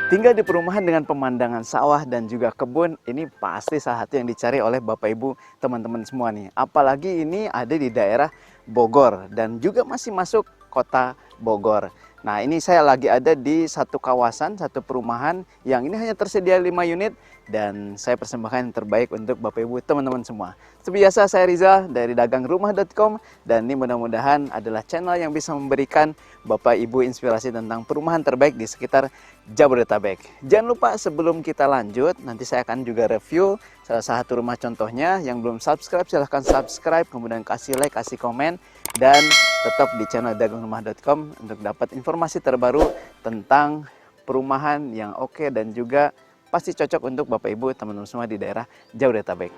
Tinggal di perumahan dengan pemandangan sawah dan juga kebun, ini pasti salah satu yang dicari oleh Bapak Ibu teman-teman semua nih. Apalagi ini ada di daerah Bogor dan juga masih masuk kota Bogor. Nah, ini saya lagi ada di satu kawasan, satu perumahan yang ini hanya tersedia 5 unit dan saya persembahkan yang terbaik untuk Bapak Ibu teman-teman semua. Seperti biasa, saya Rizal dari dagangrumah.com dan ini mudah-mudahan adalah channel yang bisa memberikan Bapak Ibu inspirasi tentang perumahan terbaik di sekitar Jabodetabek. Jangan lupa sebelum kita lanjut, nanti saya akan juga review salah satu rumah contohnya. Yang belum subscribe silahkan subscribe, kemudian kasih like, kasih komen, dan tetap di channel dagangrumah.com untuk dapat informasi terbaru tentang perumahan yang oke dan juga pasti cocok untuk Bapak Ibu teman-teman semua di daerah Jabodetabek.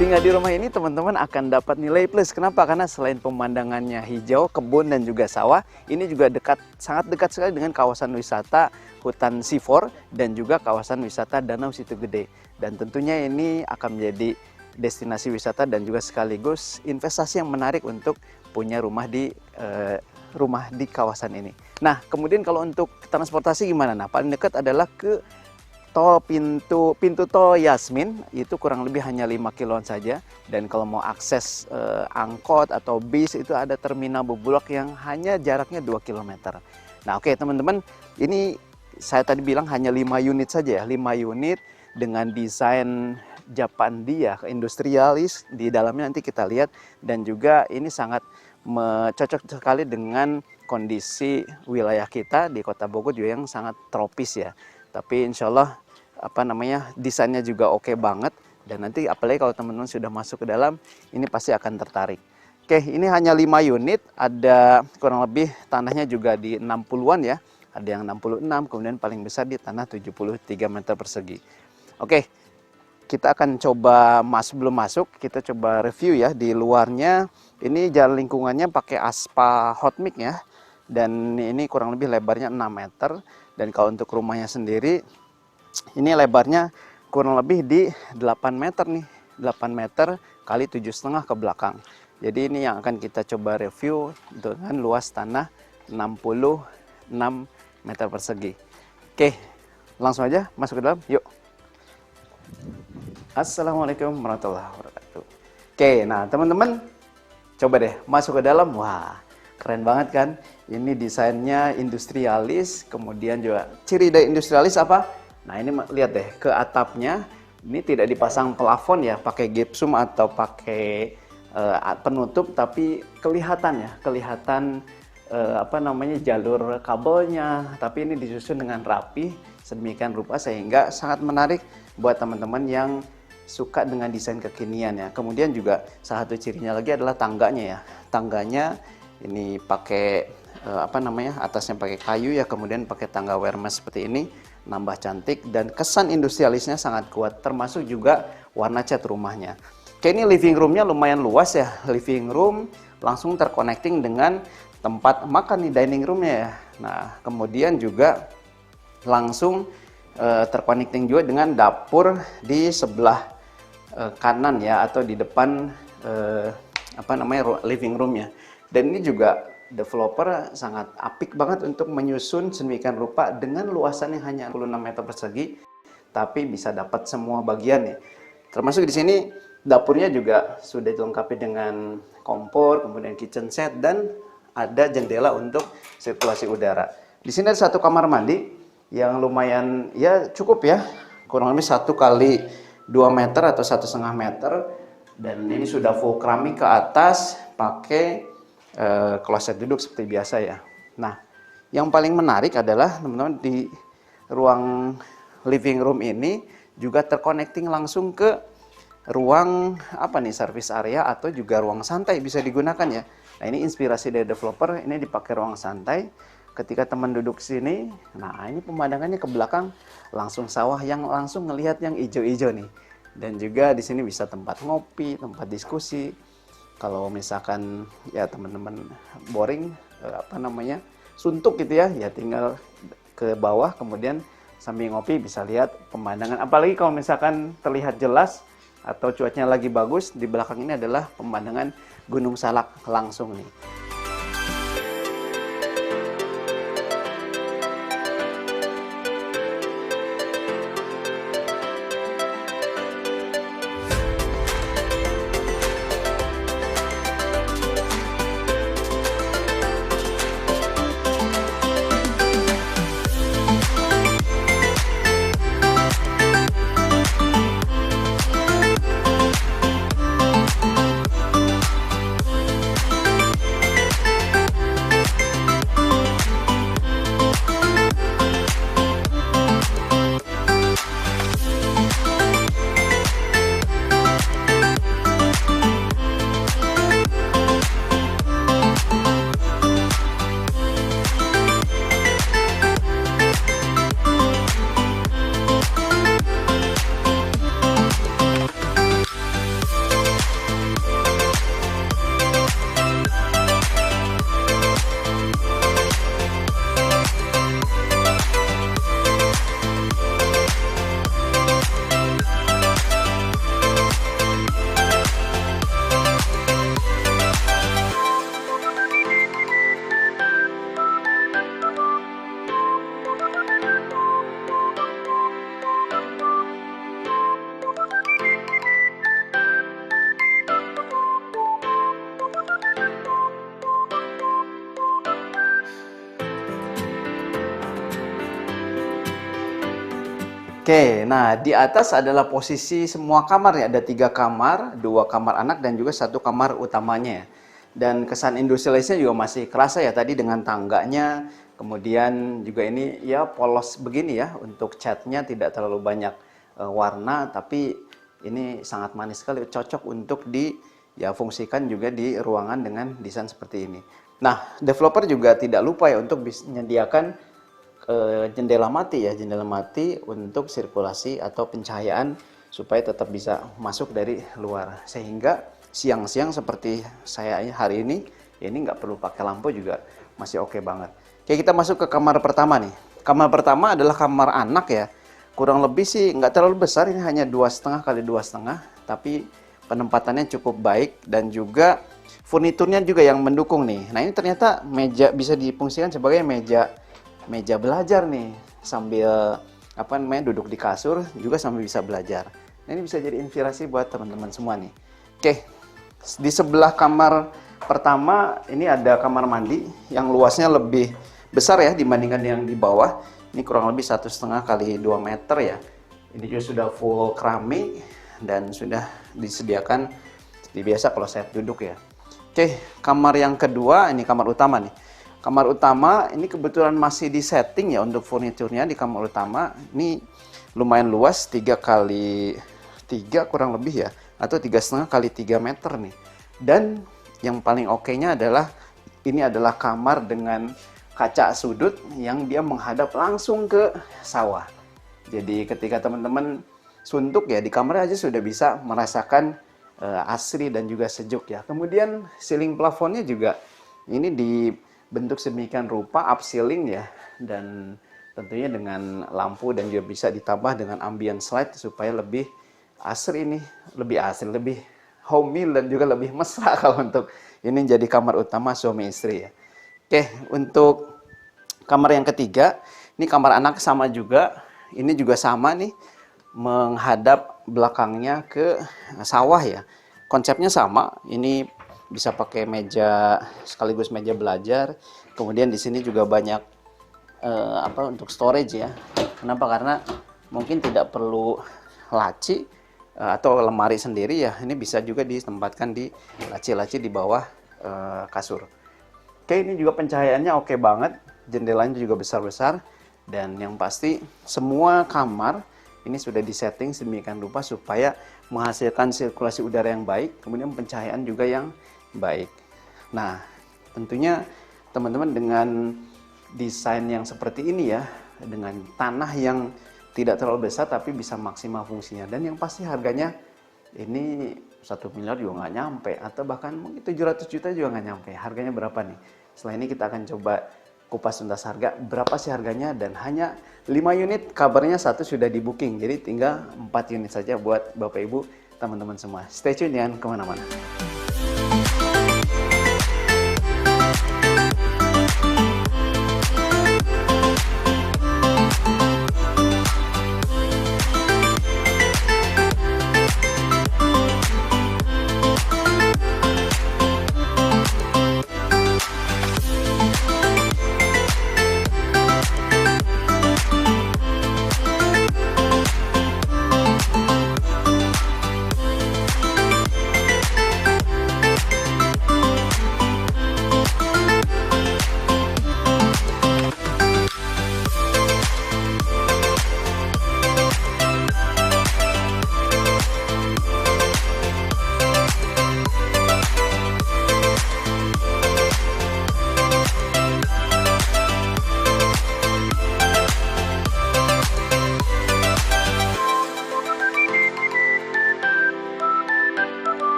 Tinggal di rumah ini teman-teman akan dapat nilai plus. Kenapa? Karena selain pemandangannya hijau, kebun dan juga sawah, ini juga sangat dekat sekali dengan kawasan wisata Hutan Sifor dan juga kawasan wisata Danau Situ Gede. Dan tentunya ini akan menjadi destinasi wisata dan juga sekaligus investasi yang menarik untuk punya rumah di kawasan ini. Nah, kemudian kalau untuk transportasi gimana? Nah, paling dekat adalah ke pintu tol Yasmin, itu kurang lebih hanya 5 kiloan saja. Dan kalau mau akses angkot atau bis, itu ada terminal Bubulok yang hanya jaraknya 2 km. Nah, oke teman-teman, ini saya tadi bilang hanya 5 unit saja ya, 5 unit dengan desain Japandia, industrialis di dalamnya nanti kita lihat. Dan juga ini sangat cocok sekali dengan kondisi wilayah kita di Kota Bogor juga yang sangat tropis ya. Tapi insya Allah desainnya juga oke banget. Dan nanti apalagi kalau teman-teman sudah masuk ke dalam, ini pasti akan tertarik. Oke, ini hanya 5 unit, ada kurang lebih tanahnya juga di 60-an ya. Ada yang 66, kemudian paling besar di tanah 73 meter persegi. Oke, kita akan coba sebelum masuk, kita coba review ya di luarnya. Ini jalan lingkungannya pakai aspal hot mix ya. Dan ini kurang lebih lebarnya 6 meter. Dan kalau untuk rumahnya sendiri, ini lebarnya kurang lebih di 8 meter nih. 8 meter kali 7,5 ke belakang. Jadi ini yang akan kita coba review dengan luas tanah 66 meter persegi. Oke, langsung aja masuk ke dalam, yuk. Assalamualaikum warahmatullahi wabarakatuh. Oke, nah teman-teman, coba deh masuk ke dalam. Wah, keren banget kan? Ini desainnya industrialis, kemudian juga ciri dari industrialis apa? Nah, ini lihat deh ke atapnya. Ini tidak dipasang plafon ya, pakai gypsum atau pakai penutup, tapi kelihatan jalur kabelnya. Tapi ini disusun dengan rapi sedemikian rupa sehingga sangat menarik buat teman-teman yang suka dengan desain kekinian ya. Kemudian juga salah satu cirinya lagi adalah tangganya ya. Tangganya ini pakai atasnya pakai kayu ya, kemudian pakai tangga wermes seperti ini, nambah cantik dan kesan industrialisnya sangat kuat, termasuk juga warna cat rumahnya. Oke, ini living roomnya lumayan luas ya, living room langsung terconnecting dengan tempat makan di dining roomnya ya. Nah, kemudian juga langsung terconnecting juga dengan dapur di sebelah kanan ya, atau di depan living roomnya. Dan ini juga developer sangat apik banget untuk menyusun sedemikian rupa dengan luasan yang hanya 26 meter persegi, tapi bisa dapat semua bagian ya. Termasuk di sini dapurnya juga sudah dilengkapi dengan kompor, kemudian kitchen set, dan ada jendela untuk sirkulasi udara. Di sini ada satu kamar mandi yang lumayan ya cukup ya, kurang lebih 1 kali 2 meter atau 1,5 meter, dan ini sudah full keramik ke atas, pakai kloset duduk seperti biasa ya. Nah, yang paling menarik adalah teman-teman di ruang living room ini juga terconnecting langsung ke ruang service area atau juga ruang santai bisa digunakan ya. Nah, ini inspirasi dari developer, ini dipakai ruang santai. Ketika teman duduk sini, nah ini pemandangannya ke belakang langsung sawah yang langsung ngelihat yang hijau-hijau nih. Dan juga di sini bisa tempat ngopi, tempat diskusi. Kalau misalkan ya teman-teman boring, suntuk gitu ya, ya tinggal ke bawah, kemudian sambil ngopi bisa lihat pemandangan. Apalagi kalau misalkan terlihat jelas atau cuacanya lagi bagus, di belakang ini adalah pemandangan Gunung Salak langsung nih. Oke, nah di atas adalah posisi semua kamar ya. Ada 3 kamar, 2 kamar anak dan juga 1 kamar utamanya. Dan kesan industrialisnya juga masih kerasa ya tadi dengan tangganya. Kemudian juga ini ya polos begini ya, untuk catnya tidak terlalu banyak warna, tapi ini sangat manis sekali, cocok untuk fungsikan juga di ruangan dengan desain seperti ini. Nah, developer juga tidak lupa ya untuk menyediakan jendela mati untuk sirkulasi atau pencahayaan supaya tetap bisa masuk dari luar, sehingga siang-siang seperti saya hari ini nggak perlu pakai lampu juga masih oke banget. Oke, kita masuk ke kamar pertama nih. Kamar pertama adalah kamar anak ya, kurang lebih sih nggak terlalu besar, ini hanya 2,5 kali 2,5, tapi penempatannya cukup baik dan juga furniturnya juga yang mendukung nih. Nah, ini ternyata meja bisa difungsikan sebagai meja belajar nih, sambil duduk di kasur juga sambil bisa belajar. Nah, ini bisa jadi inspirasi buat teman-teman semua nih. Oke, di sebelah kamar pertama ini ada kamar mandi yang luasnya lebih besar ya dibandingkan yang di bawah. Ini kurang lebih 1,5 kali 2 meter ya. Ini juga sudah full keramik dan sudah disediakan seperti biasa kalau saya duduk ya. Oke, kamar yang kedua ini kamar utama nih. Kamar utama ini kebetulan masih di setting ya untuk furniturnya. Di kamar utama ini lumayan luas, 3 kali 3 kurang lebih ya, atau 3,5 kali 3 meter nih. Dan yang paling oke-nya adalah ini adalah kamar dengan kaca sudut yang dia menghadap langsung ke sawah. Jadi ketika teman-teman suntuk ya di kamar aja sudah bisa merasakan asri dan juga sejuk ya. Kemudian ceiling plafonnya juga ini dibentuk sedemikian rupa, upceiling ya, dan tentunya dengan lampu dan juga bisa ditambah dengan ambient light supaya lebih asri nih, lebih homey dan juga lebih mesra kalau untuk ini jadi kamar utama suami istri ya. Oke, untuk kamar yang ketiga, ini kamar anak sama juga, ini juga sama nih, menghadap belakangnya ke sawah ya. Konsepnya sama, ini bisa pakai meja sekaligus meja belajar. Kemudian di sini juga banyak untuk storage ya. Kenapa? Karena mungkin tidak perlu laci atau lemari sendiri ya. Ini bisa juga ditempatkan di laci-laci di bawah kasur. Oke, ini juga pencahayaannya oke banget. Jendelanya juga besar-besar. Dan yang pasti semua kamar ini sudah disetting sedemikian rupa supaya menghasilkan sirkulasi udara yang baik, kemudian pencahayaan juga yang baik. Nah, tentunya teman-teman dengan desain yang seperti ini ya, dengan tanah yang tidak terlalu besar tapi bisa maksimal fungsinya. Dan yang pasti harganya ini 1 miliar juga nggak nyampe, atau bahkan mungkin 700 juta juga nggak nyampe. Harganya berapa nih? Setelah ini kita akan coba kupas tuntas harga, berapa sih harganya, dan hanya 5 unit, kabarnya satu sudah di booking. Jadi tinggal 4 unit saja buat Bapak Ibu, teman-teman semua. Stay tune, jangan kemana-mana.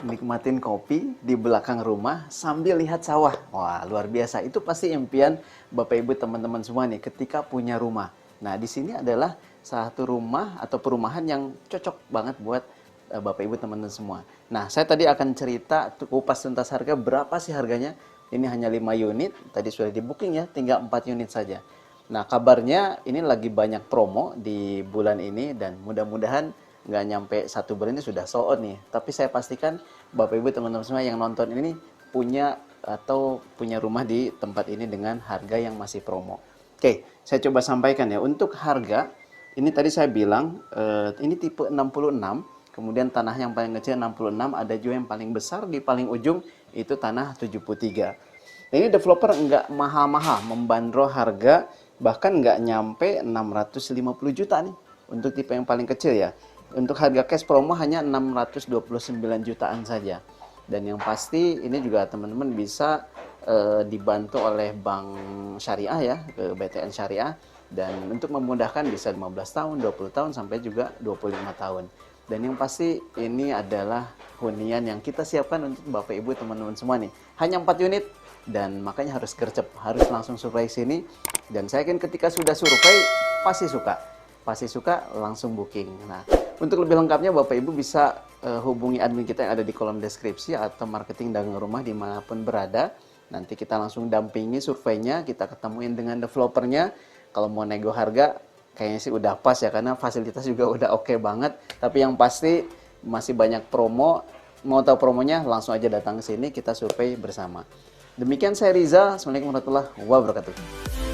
Nikmatin kopi di belakang rumah sambil lihat sawah. Wah, luar biasa. Itu pasti impian Bapak Ibu teman-teman semua nih ketika punya rumah. Nah, di sini adalah satu rumah atau perumahan yang cocok banget buat Bapak Ibu teman-teman semua. Nah, saya tadi akan cerita kupas tuntas harga, berapa sih harganya. Ini hanya 5 unit, tadi sudah di booking ya, tinggal 4 unit saja. Nah, kabarnya ini lagi banyak promo di bulan ini, dan mudah-mudahan nggak nyampe 1 bulan ini sudah sold out nih. Tapi saya pastikan Bapak Ibu teman-teman semua yang nonton ini punya atau punya rumah di tempat ini dengan harga yang masih promo. Oke, saya coba sampaikan ya. Untuk harga, ini tadi saya bilang ini tipe 66, kemudian tanah yang paling kecil 66, ada juga yang paling besar di paling ujung itu tanah 73. Nah, ini developer nggak mahal-mahal, membandrol harga bahkan nggak nyampe 650 juta nih untuk tipe yang paling kecil ya. Untuk harga cash promo hanya 629 jutaan saja. Dan yang pasti ini juga teman-teman bisa dibantu oleh Bank Syariah ya, BTN Syariah. Dan untuk memudahkan bisa 15 tahun, 20 tahun, sampai juga 25 tahun. Dan yang pasti ini adalah hunian yang kita siapkan untuk Bapak Ibu teman-teman semua nih. Hanya 4 unit, dan makanya harus gercep, harus langsung survei sini. Dan saya yakin ketika sudah survei pasti suka langsung booking. Nah, untuk lebih lengkapnya Bapak Ibu bisa hubungi admin kita yang ada di kolom deskripsi, atau marketing dagang rumah dimanapun berada. Nanti kita langsung dampingi surveinya, kita ketemuin dengan developernya. Kalau mau nego harga kayaknya sih udah pas ya, karena fasilitas juga udah oke banget. Tapi yang pasti masih banyak promo. Mau tahu promonya langsung aja datang ke sini, kita survei bersama. Demikian saya Riza. Assalamualaikum warahmatullahi wabarakatuh.